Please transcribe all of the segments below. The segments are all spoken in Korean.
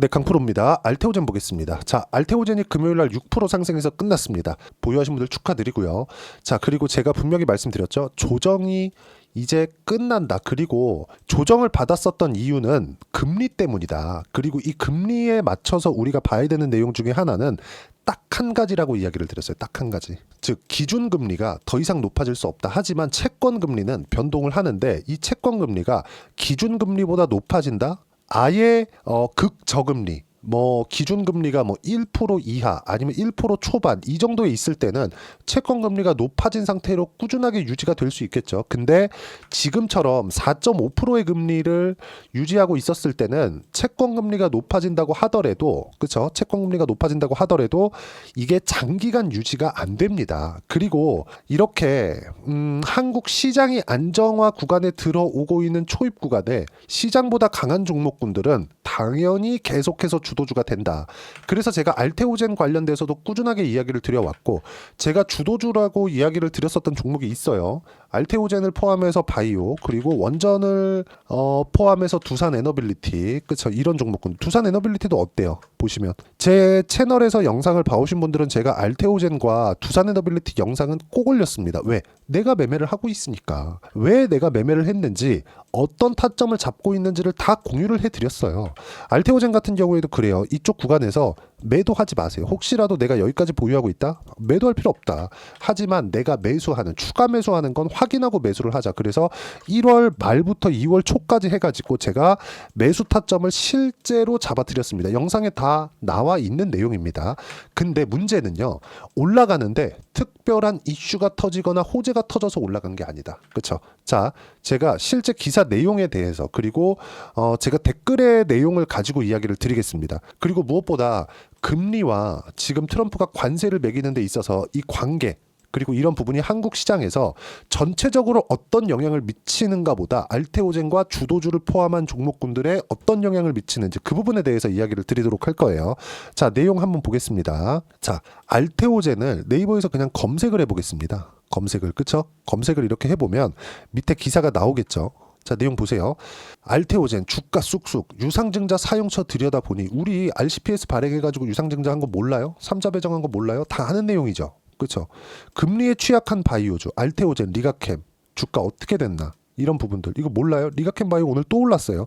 네, 강프로입니다. 알테오젠 보겠습니다. 자, 알테오젠이 금요일날 6% 상승해서 끝났습니다. 보유하신 분들 축하드리고요. 자, 그리고 제가 분명히 말씀드렸죠. 조정이 이제 끝난다. 그리고 조정을 받았었던 이유는 금리 때문이다. 그리고 이 금리에 맞춰서 우리가 봐야 되는 내용 중에 하나는 딱 한 가지라고 이야기를 드렸어요. 딱 한 가지. 즉 기준금리가 더 이상 높아질 수 없다. 하지만 채권금리는 변동을 하는데 이 채권금리가 기준금리보다 높아진다? 아예 극저금리 뭐 기준금리가 뭐 1% 이하 아니면 1% 초반 이 정도에 있을 때는 채권금리가 높아진 상태로 꾸준하게 유지가 될 수 있겠죠. 근데 지금처럼 4.5%의 금리를 유지하고 있었을 때는 채권금리가 높아진다고 하더라도 그렇죠. 채권금리가 높아진다고 하더라도 이게 장기간 유지가 안 됩니다. 그리고 이렇게 한국 시장이 안정화 구간에 들어오고 있는 초입 구간에 시장보다 강한 종목군들은 당연히 계속해서 주도주가 된다. 그래서 제가 알테오젠 관련돼서도 꾸준하게 이야기를 드려왔고 제가 주도주라고 이야기를 드렸었던 종목이 있어요. 알테오젠을 포함해서 바이오 그리고 원전을 포함해서 두산 에너빌리티 그쵸 이런 종목군 두산 에너빌리티도 어때요? 보시면 제 채널에서 영상을 봐오신 분들은 제가 알테오젠과 두산 에너빌리티 영상은 꼭 올렸습니다. 왜? 내가 매매를 하고 있으니까 왜 내가 매매를 했는지 어떤 타점을 잡고 있는지를 다 공유를 해드렸어요. 알테오젠 같은 경우에도 그래요. 이쪽 구간에서 매도하지 마세요. 혹시라도 내가 여기까지 보유하고 있다? 매도할 필요 없다. 하지만 내가 매수하는 추가 매수하는 건 확인하고 매수를 하자. 그래서 1월 말부터 2월 초까지 해가지고 제가 매수 타점을 실제로 잡아드렸습니다. 영상에 다 나와 있는 내용입니다. 근데 문제는요. 올라가는데 특별한 이슈가 터지거나 호재가 터져서 올라간 게 아니다. 그렇죠? 자, 제가 실제 기사 내용에 대해서 그리고 제가 댓글의 내용을 가지고 이야기를 드리겠습니다. 그리고 무엇보다 금리와 지금 트럼프가 관세를 매기는 데 있어서 이 관계 그리고 이런 부분이 한국 시장에서 전체적으로 어떤 영향을 미치는가 보다 알테오젠과 주도주를 포함한 종목군들에 어떤 영향을 미치는지 그 부분에 대해서 이야기를 드리도록 할 거예요. 자, 내용 한번 보겠습니다. 자, 알테오젠을 네이버에서 그냥 검색을 해보겠습니다. 검색을 그쵸? 검색을 이렇게 해보면 밑에 기사가 나오겠죠. 자, 내용 보세요. 알테오젠 주가 쑥쑥 유상증자 사용처 들여다보니 우리 RCPS 발행해가지고 유상증자 한 거 몰라요? 3자 배정한 거 몰라요? 다 아는 내용이죠. 그렇죠? 금리에 취약한 바이오주 알테오젠 리가캠 주가 어떻게 됐나? 이런 부분들 이거 몰라요? 리가캠 바이오 오늘 또 올랐어요.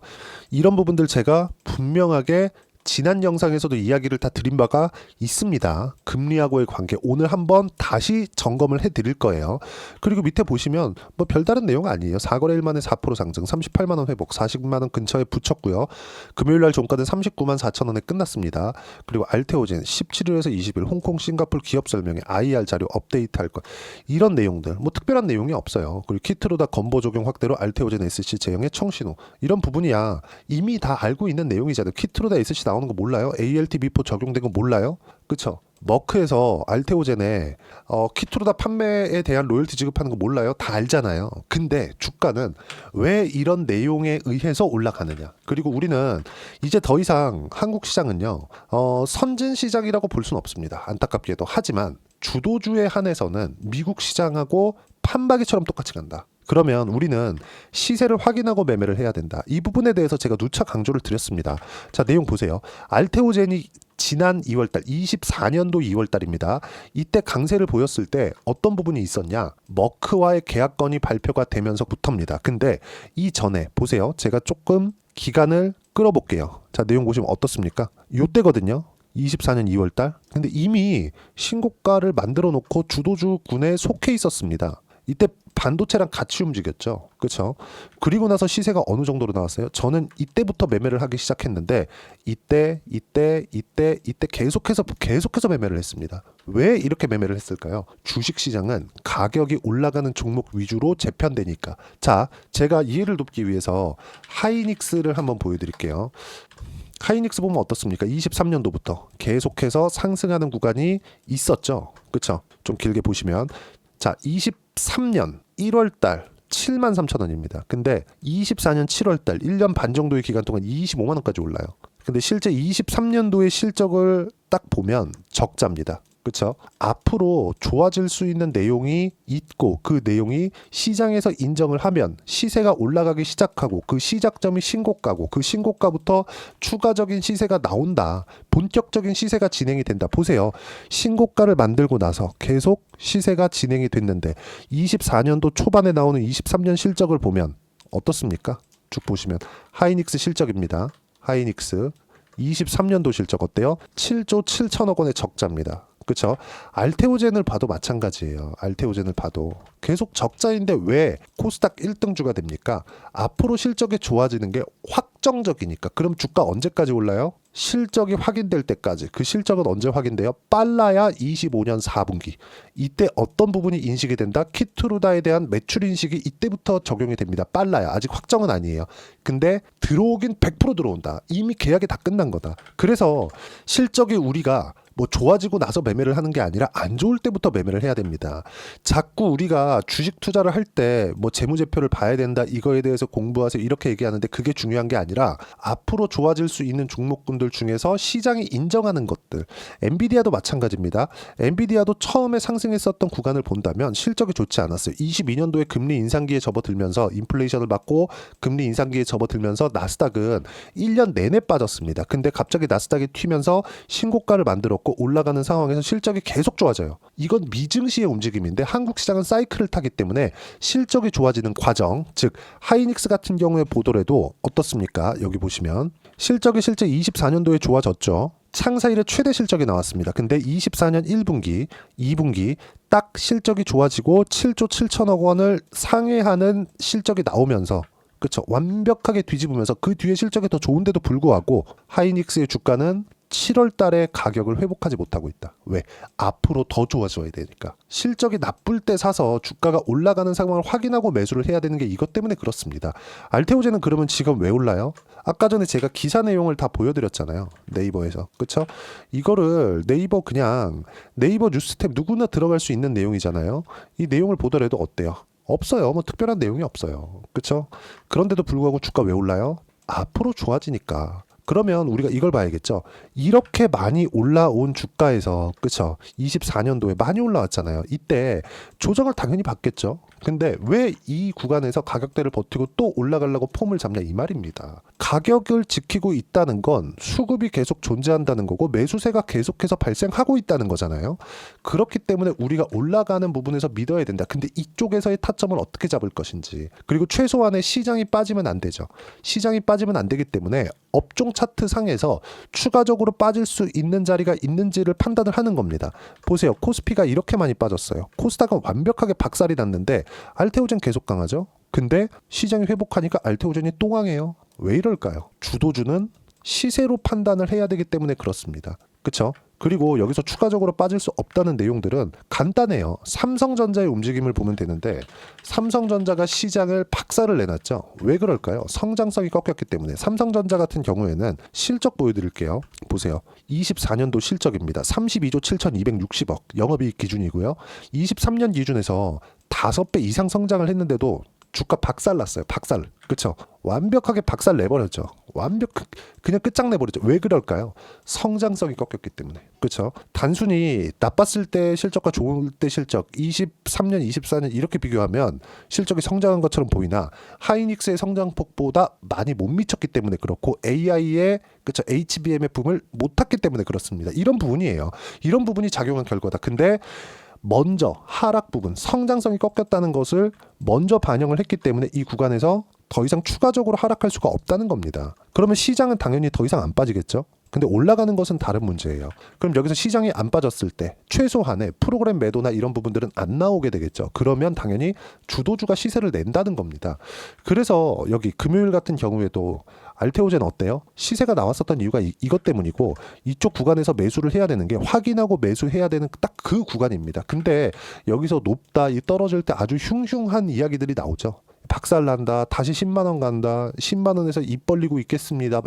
이런 부분들 제가 분명하게 지난 영상에서도 이야기를 다 드린 바가 있습니다. 금리하고의 관계 오늘 한번 다시 점검을 해드릴 거예요. 그리고 밑에 보시면 뭐 별다른 내용 아니에요. 4거래일 만에 4% 상승 38만 원 회복 40만 원 근처에 붙였고요. 금요일날 종가는 39만 4천 원에 끝났습니다. 그리고 알테오젠 17일에서 20일 홍콩 싱가포르 기업 설명회 IR 자료 업데이트할 것 이런 내용들 뭐 특별한 내용이 없어요. 그리고 키트로다 건보 적용 확대로 알테오젠 SC 제형의 청신호 이런 부분이야 이미 다 알고 있는 내용이잖아요. 키트로다 SC 나오는 거 몰라요? ALT 비포 적용된 거 몰라요? 그쵸? 머크에서 알테오젠에 키트로다 판매에 대한 로열티 지급하는 거 몰라요? 다 알잖아요. 근데 주가는 왜 이런 내용에 의해서 올라가느냐? 그리고 우리는 이제 더 이상 한국 시장은요 선진 시장이라고 볼 수는 없습니다. 안타깝게도. 하지만 주도주에 한해서는 미국 시장하고 판박이처럼 똑같이 간다. 그러면 우리는 시세를 확인하고 매매를 해야 된다. 이 부분에 대해서 제가 누차 강조를 드렸습니다. 자, 내용 보세요. 알테오젠이 지난 2월달, 24년도 2월달입니다. 이때 강세를 보였을 때 어떤 부분이 있었냐? 머크와의 계약건이 발표가 되면서부터입니다. 근데 이전에 보세요. 제가 조금 기간을 끌어볼게요. 자, 내용 보시면 어떻습니까? 요때거든요. 24년 2월달. 근데 이미 신고가를 만들어 놓고 주도주군에 속해 있었습니다. 이때 반도체랑 같이 움직였죠. 그렇죠? 그리고 나서 시세가 어느 정도로 나왔어요? 저는 이때부터 매매를 하기 시작했는데 이때 계속해서 매매를 했습니다. 왜 이렇게 매매를 했을까요? 주식시장은 가격이 올라가는 종목 위주로 재편되니까. 자, 제가 이해를 돕기 위해서 하이닉스를 한번 보여드릴게요. 하이닉스 보면 어떻습니까? 23년도부터 계속해서 상승하는 구간이 있었죠. 그렇죠? 좀 길게 보시면 자, 23년 1월달 73,000원입니다. 근데 24년 7월달 1년 반 정도의 기간 동안 25만 원까지 올라요. 근데 실제 23년도의 실적을 딱 보면 적자입니다. 그쵸? 앞으로 좋아질 수 있는 내용이 있고 그 내용이 시장에서 인정을 하면 시세가 올라가기 시작하고 그 시작점이 신고가고 그 신고가부터 추가적인 시세가 나온다. 본격적인 시세가 진행이 된다. 보세요. 신고가를 만들고 나서 계속 시세가 진행이 됐는데 24년도 초반에 나오는 23년 실적을 보면 어떻습니까? 쭉 보시면 하이닉스 실적입니다. 하이닉스 23년도 실적 어때요? 7조 7천억 원의 적자입니다. 그렇죠? 알테오젠을 봐도 마찬가지예요. 알테오젠을 봐도 계속 적자인데 왜 코스닥 1등주가 됩니까? 앞으로 실적이 좋아지는 게 확정적이니까. 그럼 주가 언제까지 올라요? 실적이 확인될 때까지. 그 실적은 언제 확인돼요? 빨라야 25년 4분기. 이때 어떤 부분이 인식이 된다? 키트루다에 대한 매출 인식이 이때부터 적용이 됩니다. 빨라야. 아직 확정은 아니에요. 근데 들어오긴 100% 들어온다. 이미 계약이 다 끝난 거다. 그래서 실적이 우리가 뭐 좋아지고 나서 매매를 하는 게 아니라 안 좋을 때부터 매매를 해야 됩니다. 자꾸 우리가 주식 투자를 할 때 뭐 재무제표를 봐야 된다, 이거에 대해서 공부하세요 이렇게 얘기하는데 그게 중요한 게 아니라 앞으로 좋아질 수 있는 종목군들 중에서 시장이 인정하는 것들. 엔비디아도 마찬가지입니다. 엔비디아도 처음에 상승했었던 구간을 본다면 실적이 좋지 않았어요. 22년도에 금리 인상기에 접어들면서 인플레이션을 맞고 금리 인상기에 접어들면서 나스닥은 1년 내내 빠졌습니다. 근데 갑자기 나스닥이 튀면서 신고가를 만들었고 올라가는 상황에서 실적이 계속 좋아져요. 이건 미증시의 움직임인데 한국 시장은 사이클을 타기 때문에 실적이 좋아지는 과정, 즉 하이닉스 같은 경우에 보더라도 어떻습니까? 여기 보시면 실적이 실제 24년도에 좋아졌죠. 창사 이래 최대 실적이 나왔습니다. 근데 24년 1분기, 2분기 딱 실적이 좋아지고 7조 7천억 원을 상회하는 실적이 나오면서 그렇죠. 완벽하게 뒤집으면서 그 뒤에 실적이 더 좋은데도 불구하고 하이닉스의 주가는 7월 달에 가격을 회복하지 못하고 있다. 왜? 앞으로 더 좋아져야 되니까. 실적이 나쁠 때 사서 주가가 올라가는 상황을 확인하고 매수를 해야 되는 게 이것 때문에 그렇습니다. 알테오젠은 그러면 지금 왜 올라요? 아까 전에 제가 기사 내용을 다 보여드렸잖아요. 네이버에서. 그쵸? 이거를 그냥 네이버 뉴스탭 누구나 들어갈 수 있는 내용이잖아요. 이 내용을 보더라도 어때요? 없어요. 뭐 특별한 내용이 없어요. 그쵸? 그런데도 불구하고 주가 왜 올라요? 앞으로 좋아지니까. 그러면 우리가 이걸 봐야겠죠. 이렇게 많이 올라온 주가에서 그쵸? 24년도에 많이 올라왔잖아요. 이때 조정을 당연히 받겠죠. 근데 왜 이 구간에서 가격대를 버티고 또 올라가려고 폼을 잡냐 이 말입니다. 가격을 지키고 있다는 건 수급이 계속 존재한다는 거고 매수세가 계속해서 발생하고 있다는 거잖아요. 그렇기 때문에 우리가 올라가는 부분에서 믿어야 된다. 근데 이쪽에서의 타점을 어떻게 잡을 것인지. 그리고 최소한의 시장이 빠지면 안 되죠. 시장이 빠지면 안 되기 때문에 업종 차트 상에서 추가적으로 빠질 수 있는 자리가 있는지를 판단을 하는 겁니다. 보세요. 코스피가 이렇게 많이 빠졌어요. 코스닥은 완벽하게 박살이 났는데 알테오젠 계속 강하죠. 근데 시장이 회복하니까 알테오젠이 또 강해요. 왜 이럴까요? 주도주는 시세로 판단을 해야 되기 때문에 그렇습니다. 그쵸? 그리고 여기서 추가적으로 빠질 수 없다는 내용들은 간단해요. 삼성전자의 움직임을 보면 되는데 삼성전자가 시장을 박살을 내놨죠. 왜 그럴까요? 성장성이 꺾였기 때문에. 삼성전자 같은 경우에는 실적 보여드릴게요. 보세요. 24년도 실적입니다. 32조 7,260억 영업이익 기준이고요. 23년 기준에서 5배 이상 성장을 했는데도 주가 박살났어요. 박살. 그쵸? 완벽하게 박살 내버렸죠. 그냥 끝장내버렸죠. 왜 그럴까요? 성장성이 꺾였기 때문에. 그쵸? 단순히 나빴을 때 실적과 좋을 때 실적 23년, 24년 이렇게 비교하면 실적이 성장한 것처럼 보이나 하이닉스의 성장폭보다 많이 못 미쳤기 때문에 그렇고 AI의 그쵸? HBM의 붐을 못 탔기 때문에 그렇습니다. 이런 부분이에요. 이런 부분이 작용한 결과다. 근데 먼저 하락 부분, 성장성이 꺾였다는 것을 먼저 반영을 했기 때문에 이 구간에서 더 이상 추가적으로 하락할 수가 없다는 겁니다. 그러면 시장은 당연히 더 이상 안 빠지겠죠? 근데 올라가는 것은 다른 문제예요. 그럼 여기서 시장이 안 빠졌을 때 최소한의 프로그램 매도나 이런 부분들은 안 나오게 되겠죠. 그러면 당연히 주도주가 시세를 낸다는 겁니다. 그래서 여기 금요일 같은 경우에도 알테오젠 어때요? 시세가 나왔었던 이유가 이것 때문이고 이쪽 구간에서 매수를 해야 되는 게 확인하고 매수해야 되는 딱 그 구간입니다. 근데 여기서 높다, 떨어질 때 아주 흉흉한 이야기들이 나오죠. 박살난다. 다시 10만 원 간다. 10만 원에서 입 벌리고 있겠습니다.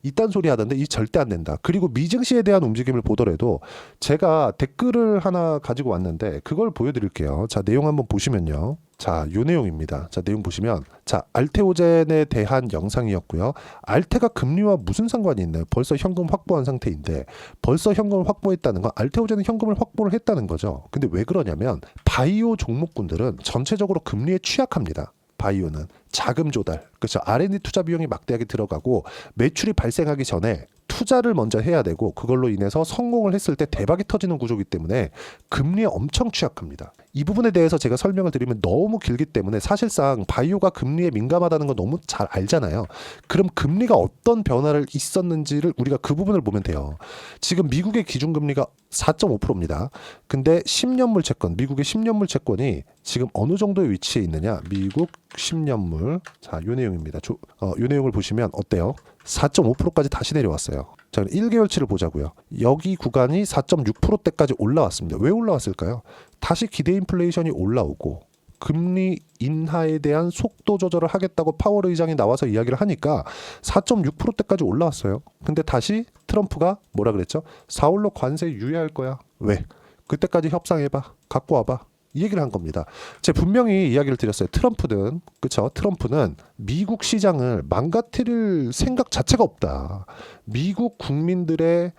이딴 소리 하던데 이 절대 안 된다. 그리고 미증시에 대한 움직임을 보더라도 제가 댓글을 하나 가지고 왔는데 그걸 보여드릴게요. 자, 내용 한번 보시면요. 자, 요 내용입니다. 자, 내용 보시면 자, 알테오젠에 대한 영상이었고요. 알테가 금리와 무슨 상관이 있나요? 벌써 현금 확보한 상태인데 벌써 현금을 확보했다는 건 알테오젠은 현금을 확보를 했다는 거죠. 근데 왜 그러냐면 바이오 종목군들은 전체적으로 금리에 취약합니다. 바이오는 자금 조달, 그렇죠. R&D 투자 비용이 막대하게 들어가고 매출이 발생하기 전에 투자를 먼저 해야 되고 그걸로 인해서 성공을 했을 때 대박이 터지는 구조이기 때문에 금리에 엄청 취약합니다. 이 부분에 대해서 제가 설명을 드리면 너무 길기 때문에 사실상 바이오가 금리에 민감하다는 거 너무 잘 알잖아요. 그럼 금리가 어떤 변화를 있었는지를 우리가 그 부분을 보면 돼요. 지금 미국의 기준금리가 4.5%입니다. 근데 10년물 채권, 미국의 10년물 채권이 지금 어느 정도의 위치에 있느냐? 미국 10년물. 자, 요 내용입니다. 요 내용을 보시면 어때요? 4.5%까지 다시 내려왔어요. 자, 1개월치를 보자고요. 여기 구간이 4.6%대까지 올라왔습니다. 왜 올라왔을까요? 다시 기대 인플레이션이 올라오고 금리 인하에 대한 속도 조절을 하겠다고 파월 의장이 나와서 이야기를 하니까 4.6%대까지 올라왔어요. 근데 다시 트럼프가 뭐라 그랬죠? 4월로 관세 유예할 거야. 왜? 그때까지 협상해봐. 갖고 와봐. 이 얘기를 한 겁니다. 제가 분명히 이야기를 드렸어요. 트럼프는, 그쵸? 트럼프는 미국 시장을 망가뜨릴 생각 자체가 없다. 미국 국민들의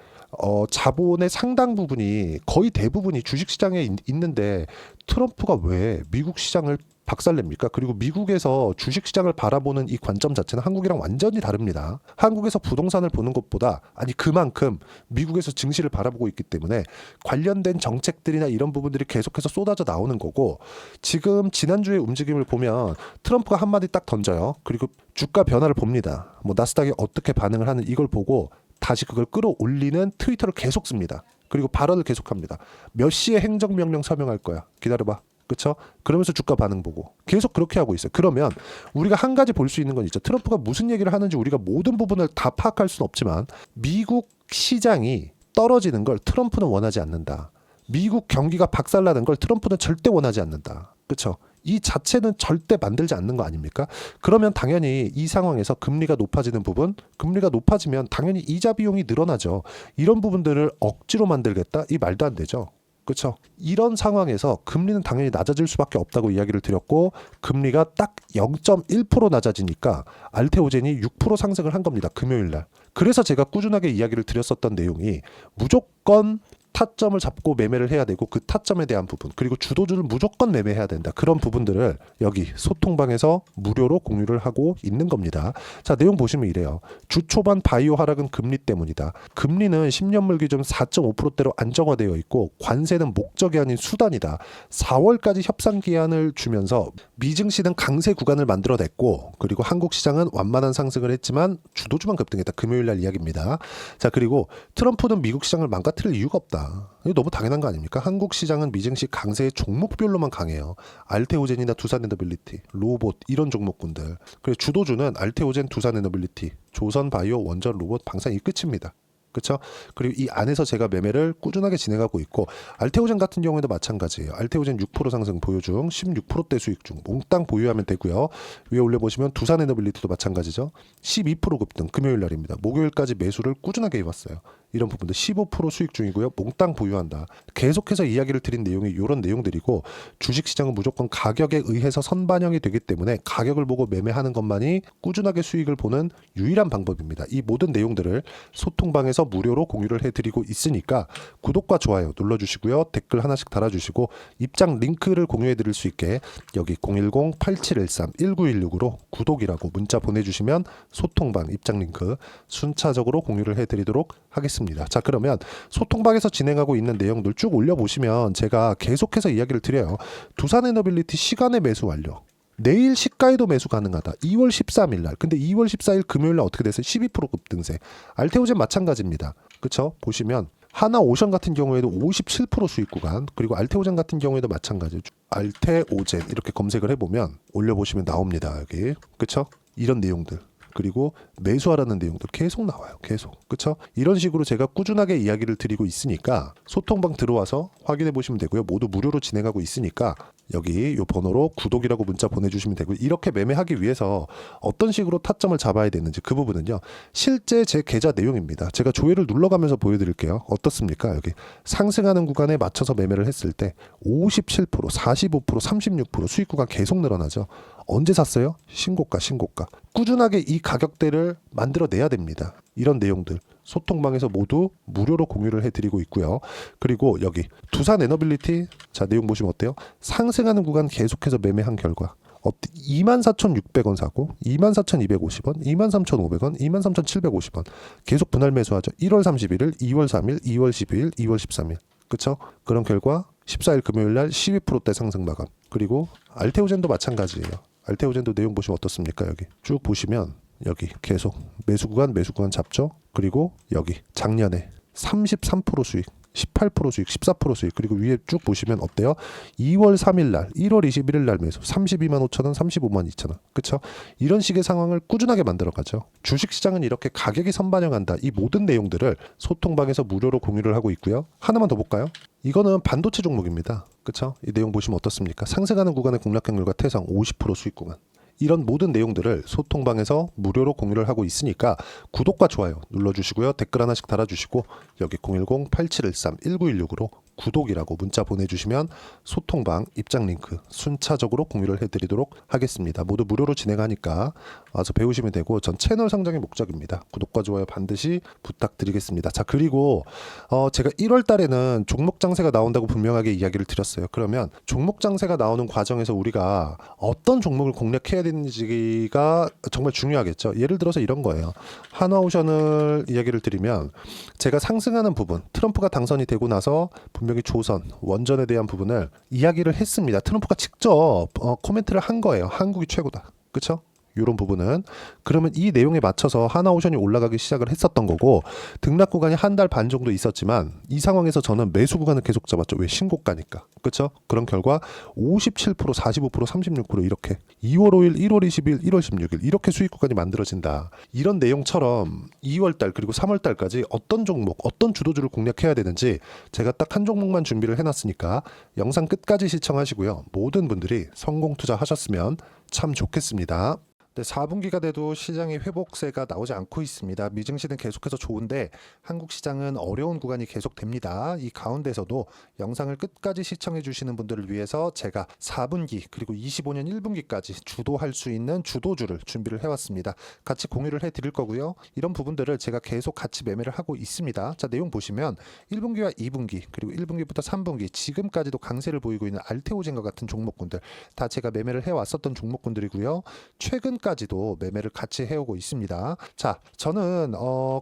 자본의 상당 부분이 거의 대부분이 주식시장에 있는데 트럼프가 왜 미국 시장을 박살냅니까? 그리고 미국에서 주식시장을 바라보는 이 관점 자체는 한국이랑 완전히 다릅니다. 한국에서 부동산을 보는 것보다 그만큼 미국에서 증시를 바라보고 있기 때문에 관련된 정책들이나 이런 부분들이 계속해서 쏟아져 나오는 거고 지금 지난주의 움직임을 보면 트럼프가 한마디 딱 던져요. 그리고 주가 변화를 봅니다. 뭐 나스닥이 어떻게 반응을 하는 이걸 보고 다시 그걸 끌어올리는 트위터를 계속 씁니다. 그리고 발언을 계속합니다. 몇 시에 행정명령 서명할 거야. 기다려봐. 그렇죠? 그러면서 주가 반응 보고 계속 그렇게 하고 있어요. 그러면 우리가 한 가지 볼 수 있는 건 있죠. 트럼프가 무슨 얘기를 하는지 우리가 모든 부분을 다 파악할 수는 없지만 미국 시장이 떨어지는 걸 트럼프는 원하지 않는다. 미국 경기가 박살나는 걸 트럼프는 절대 원하지 않는다. 그렇죠? 이 자체는 절대 만들지 않는 거 아닙니까? 그러면 당연히 이 상황에서 금리가 높아지는 부분, 금리가 높아지면 당연히 이자 비용이 늘어나죠. 이런 부분들을 억지로 만들겠다? 이 말도 안 되죠. 그렇죠. 이런 상황에서 금리는 당연히 낮아질 수밖에 없다고 이야기를 드렸고 금리가 딱 0.1% 낮아지니까 알테오젠이 6% 상승을 한 겁니다. 금요일 날. 그래서 제가 꾸준하게 이야기를 드렸었던 내용이 무조건 타점을 잡고 매매를 해야 되고 그 타점에 대한 부분 그리고 주도주를 무조건 매매해야 된다. 그런 부분들을 여기 소통방에서 무료로 공유를 하고 있는 겁니다. 자, 내용 보시면 이래요. 주 초반 바이오 하락은 금리 때문이다. 금리는 10년물 기준 4.5%대로 안정화되어 있고 관세는 목적이 아닌 수단이다. 4월까지 협상 기한을 주면서 미증시는 강세 구간을 만들어냈고 그리고 한국 시장은 완만한 상승을 했지만 주도주만 급등했다. 금요일 날 이야기입니다. 자, 그리고 트럼프는 미국 시장을 망가뜨릴 이유가 없다. 이거 너무 당연한 거 아닙니까? 한국 시장은 미증시 강세의 종목별로만 강해요. 알테오젠이나 두산에너빌리티, 로봇 이런 종목군들. 그래서 주도주는 알테오젠, 두산에너빌리티, 조선바이오, 원전, 로봇, 방산 이 끝입니다. 그렇죠? 그리고 이 안에서 제가 매매를 꾸준하게 진행하고 있고 알테오젠 같은 경우에도 마찬가지예요. 알테오젠 6% 상승 보유 중 16%대 수익 중 몽땅 보유하면 되고요. 위에 올려보시면 두산에너빌리티도 마찬가지죠. 12% 급등 금요일 날입니다. 목요일까지 매수를 꾸준하게 해왔어요. 이런 부분들 15% 수익 중이고요. 몽땅 보유한다. 계속해서 이야기를 드린 내용이 이런 내용들이고 주식시장은 무조건 가격에 의해서 선반영이 되기 때문에 가격을 보고 매매하는 것만이 꾸준하게 수익을 보는 유일한 방법입니다. 이 모든 내용들을 소통방에서 무료로 공유를 해드리고 있으니까 구독과 좋아요 눌러주시고요. 댓글 하나씩 달아주시고 입장 링크를 공유해드릴 수 있게 여기 010-8713-1916으로 구독이라고 문자 보내주시면 소통방 입장 링크 순차적으로 공유를 해드리도록 하겠습니다. 자, 그러면 소통방에서 진행하고 있는 내용들 쭉 올려보시면 제가 계속해서 이야기를 드려요. 두산에너빌리티 시간의 매수 완료. 내일 시가에도 매수 가능하다. 2월 13일 날. 근데 2월 14일 금요일 날 어떻게 됐어요? 12% 급등세. 알테오젠 마찬가지입니다. 그쵸? 보시면 하나오션 같은 경우에도 57% 수익 구간, 그리고 알테오젠 같은 경우에도 마찬가지죠. 알테오젠 이렇게 검색을 해보면 올려보시면 나옵니다. 여기. 그쵸? 이런 내용들. 그리고 매수하라는 내용도 계속 나와요. 계속. 그쵸? 이런 식으로 제가 꾸준하게 이야기를 드리고 있으니까 소통방 들어와서 확인해 보시면 되고요. 모두 무료로 진행하고 있으니까 여기 이 번호로 구독이라고 문자 보내주시면 되고요. 이렇게 매매하기 위해서 어떤 식으로 타점을 잡아야 되는지 그 부분은요. 실제 제 계좌 내용입니다. 제가 조회를 눌러가면서 보여드릴게요. 어떻습니까? 여기 상승하는 구간에 맞춰서 매매를 했을 때 57%, 45%, 36% 수익 구간 계속 늘어나죠. 언제 샀어요? 신고가. 꾸준하게 이 가격대를 만들어내야 됩니다. 이런 내용들 소통방에서 모두 무료로 공유를 해드리고 있고요. 그리고 여기 두산 에너빌리티 자 내용 보시면 어때요? 상승하는 구간 계속해서 매매한 결과 24,600원 사고 24,250원, 23,500원, 23,750원 계속 분할 매수하죠. 1월 31일, 2월 3일, 2월 12일, 2월 13일 그쵸? 그런 결과 14일 금요일날 12%대 상승 마감. 그리고 알테오젠도 마찬가지예요. 알테오젠도 내용 보시면 어떻습니까? 여기 쭉 보시면 여기 계속 매수 구간 잡죠. 그리고 여기 작년에 33% 수익, 18% 수익, 14% 수익. 그리고 위에 쭉 보시면 어때요? 2월 3일 날, 1월 21일 날 매수 32만 5천 원, 35만 2천 원. 그쵸? 이런 식의 상황을 꾸준하게 만들어 가죠. 주식시장은 이렇게 가격이 선반영한다. 이 모든 내용들을 소통방에서 무료로 공유를 하고 있고요. 하나만 더 볼까요? 이거는 반도체 종목입니다. 그쵸? 이 내용 보시면 어떻습니까? 상승하는 구간의 공략경률과 태성 50% 수익 구간. 이런 모든 내용들을 소통방에서 무료로 공유를 하고 있으니까 구독과 좋아요 눌러주시고요. 댓글 하나씩 달아주시고 여기 010-8713-1916으로 구독이라고 문자 보내주시면 소통방 입장 링크 순차적으로 공유를 해드리도록 하겠습니다. 모두 무료로 진행하니까 와서 배우시면 되고 전 채널 성장의 목적입니다. 구독과 좋아요 반드시 부탁드리겠습니다. 자 그리고 제가 1월 달에는 종목 장세가 나온다고 분명하게 이야기를 드렸어요. 그러면 종목 장세가 나오는 과정에서 우리가 어떤 종목을 공략해야 되는지가 정말 중요하겠죠. 예를 들어서 이런 거예요. 한화오션을 이야기를 드리면 제가 상승하는 부분 트럼프가 당선이 되고 나서 분명히 조선, 원전에 대한 부분을 이야기를 했습니다. 트럼프가 직접 코멘트를 한 거예요. 한국이 최고다. 그쵸? 이런 부분은 그러면 이 내용에 맞춰서 하나오션이 올라가기 시작을 했었던 거고 등락 구간이 한 달 반 정도 있었지만 이 상황에서 저는 매수 구간을 계속 잡았죠. 왜? 신고가니까. 그렇죠? 그런 결과 57%, 45%, 36% 이렇게 2월 5일, 1월 20일, 1월 16일 이렇게 수익 구간이 만들어진다. 이런 내용처럼 2월 달 그리고 3월 달까지 어떤 종목, 어떤 주도주를 공략해야 되는지 제가 딱 한 종목만 준비를 해놨으니까 영상 끝까지 시청하시고요. 모든 분들이 성공 투자하셨으면 참 좋겠습니다. 네, 4분기가 돼도 시장의 회복세가 나오지 않고 있습니다. 미증시는 계속해서 좋은데 한국 시장은 어려운 구간이 계속됩니다. 이 가운데서도 영상을 끝까지 시청해 주시는 분들을 위해서 제가 4분기 그리고 25년 1분기까지 주도할 수 있는 주도주를 준비를 해왔습니다. 같이 공유를 해드릴 거고요. 이런 부분들을 제가 계속 같이 매매를 하고 있습니다. 자 내용 보시면 1분기와 2분기 그리고 1분기부터 3분기 지금까지도 강세를 보이고 있는 알테오젠과 같은 종목군들 다 제가 매매를 해왔었던 종목군들이고요. 최근까지도 매매를 같이 해오고 있습니다. 자, 저는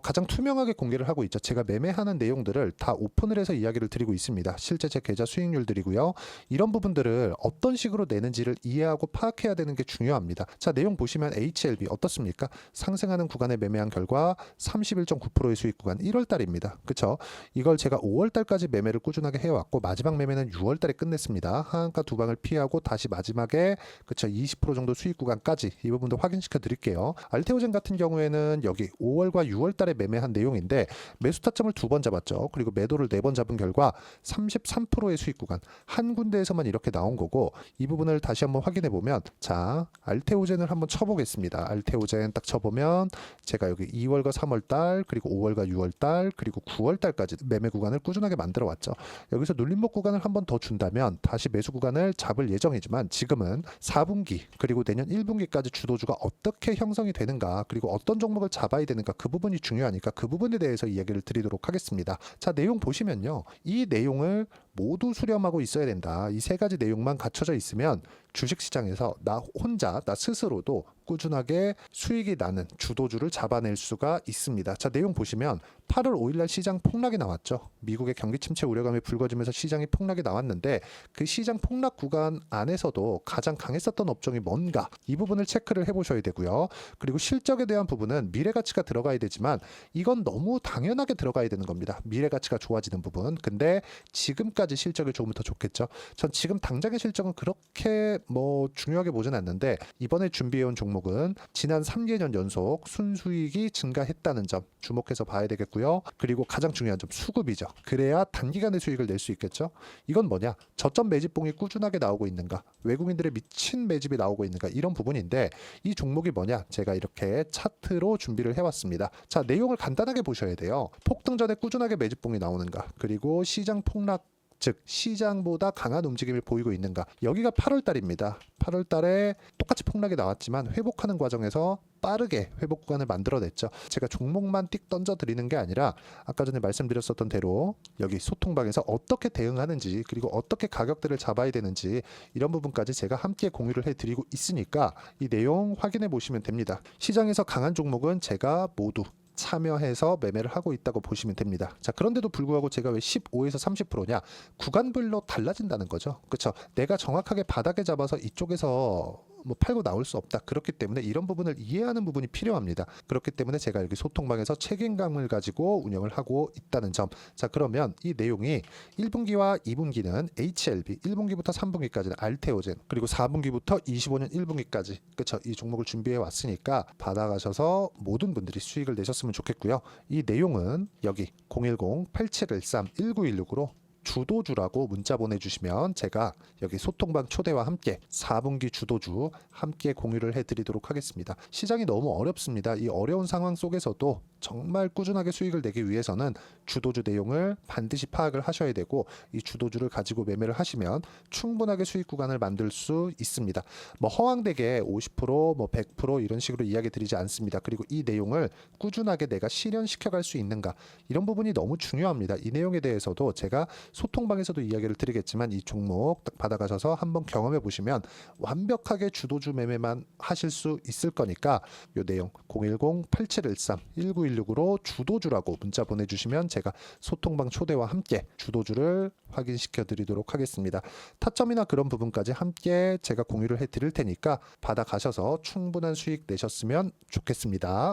가장 투명하게 공개를 하고 있죠. 제가 매매하는 내용들을 다 오픈을 해서 이야기를 드리고 있습니다. 실제 제 계좌 수익률들이고요. 이런 부분들을 어떤 식으로 내는지를 이해하고 파악해야 되는 게 중요합니다. 자, 내용 보시면 HLB 어떻습니까? 상승하는 구간에 매매한 결과 31.9%의 수익 구간 1월 달입니다. 그렇죠? 이걸 제가 5월 달까지 매매를 꾸준하게 해왔고 마지막 매매는 6월 달에 끝냈습니다. 하한가 두 방을 피하고 다시 마지막에 그렇죠? 20% 정도 수익 구간까지 이 부분도 확인시켜 드릴게요. 알테오젠 같은 경우에는 여기 5월과 6월 달에 매매한 내용인데 매수 타점을 2번 잡았죠. 그리고 매도를 4번 잡은 결과 33%의 수익 구간 한 군데에서만 이렇게 나온 거고 이 부분을 다시 한번 확인해 보면 자 알테오젠을 한번 쳐보겠습니다. 알테오젠 딱 쳐보면 제가 여기 2월과 3월 달 그리고 5월과 6월 달 그리고 9월 달까지 매매 구간을 꾸준하게 만들어 왔죠. 여기서 눌림목 구간을 한번 더 준다면 다시 매수 구간을 잡을 예정이지만 지금은 4분기 그리고 내년 1분기까지 주도주가 어떻게 형성이 되는가 그리고 어떤 종목을 잡아야 되는가 그 부분이 중요하니까 그 부분에 대해서 이야기를 드리도록 하겠습니다. 자 내용 보시면요. 이 내용을 모두 수렴하고 있어야 된다. 이 세 가지 내용만 갖춰져 있으면 주식시장에서 나 혼자 나 스스로도 꾸준하게 수익이 나는 주도주를 잡아낼 수가 있습니다. 자 내용 보시면 8월 5일날 시장 폭락이 나왔죠. 미국의 경기 침체 우려감이 불거지면서 시장이 폭락이 나왔는데 그 시장 폭락 구간 안에서도 가장 강했었던 업종이 뭔가 이 부분을 체크를 해보셔야 되고요. 그리고 실적에 대한 부분은 미래가치가 들어가야 되지만 이건 너무 당연하게 들어가야 되는 겁니다. 미래가치가 좋아지는 부분. 근데 지금까지 언제까지 실적이 좋으면 더 좋겠죠. 전 지금 당장의 실적은 그렇게 뭐 중요하게 보진 않는데 이번에 준비해온 종목은 지난 3개년 연속 순수익이 증가했다는 점 주목해서 봐야 되겠고요. 그리고 가장 중요한 점 수급이죠. 그래야 단기간에 수익을 낼 수 있겠죠. 이건 뭐냐? 저점 매집봉이 꾸준하게 나오고 있는가? 외국인들의 미친 매집이 나오고 있는가? 이런 부분인데 이 종목이 뭐냐? 제가 이렇게 차트로 준비를 해왔습니다. 자, 내용을 간단하게 보셔야 돼요. 폭등 전에 꾸준하게 매집봉이 나오는가? 그리고 시장 폭락 즉 시장보다 강한 움직임을 보이고 있는가. 여기가 8월 달입니다. 8월 달에 똑같이 폭락이 나왔지만 회복하는 과정에서 빠르게 회복 구간을 만들어냈죠. 제가 종목만 띡 던져 드리는 게 아니라 아까 전에 말씀드렸었던 대로 여기 소통방에서 어떻게 대응하는지 그리고 어떻게 가격대를 잡아야 되는지 이런 부분까지 제가 함께 공유를 해드리고 있으니까 이 내용 확인해 보시면 됩니다. 시장에서 강한 종목은 제가 모두 참여해서 매매를 하고 있다고 보시면 됩니다. 자, 그런데도 불구하고 제가 왜 15에서 30%냐? 구간별로 달라진다는 거죠. 그렇죠? 내가 정확하게 바닥에 잡아서 이쪽에서 뭐 팔고 나올 수 없다. 그렇기 때문에 이런 부분을 이해하는 부분이 필요합니다. 그렇기 때문에 제가 여기 소통방에서 책임감을 가지고 운영을 하고 있다는 점. 자, 그러면 이 내용이 1분기와 2분기는 HLB, 1분기부터 3분기까지는 알테오젠, 그리고 4분기부터 25년 1분기까지 그렇죠? 이 종목을 준비해 왔으니까 받아가셔서 모든 분들이 수익을 내셨으면 좋겠고요. 이 내용은 여기 010-8713-1916으로 주도주라고 문자 보내주시면 제가 여기 소통방 초대와 함께 4분기 주도주 함께 공유를 해드리도록 하겠습니다. 시장이 너무 어렵습니다. 이 어려운 상황 속에서도 정말 꾸준하게 수익을 내기 위해서는 주도주 내용을 반드시 파악을 하셔야 되고 이 주도주를 가지고 매매를 하시면 충분하게 수익 구간을 만들 수 있습니다. 뭐 허황되게 50%뭐 100% 이런 식으로 이야기 드리지 않습니다. 그리고 이 내용을 꾸준하게 내가 실현시켜 갈 수 있는가 이런 부분이 너무 중요합니다. 이 내용에 대해서도 제가 소통방에서도 이야기를 드리겠지만 이 종목 딱 받아가셔서 한번 경험해 보시면 완벽하게 주도주 매매만 하실 수 있을 거니까 이 내용 010-8713-1916으로 주도주라고 문자 보내주시면 제가 소통방 초대와 함께 주도주를 확인시켜 드리도록 하겠습니다. 타점이나 그런 부분까지 함께 제가 공유를 해 드릴 테니까 받아가셔서 충분한 수익 내셨으면 좋겠습니다.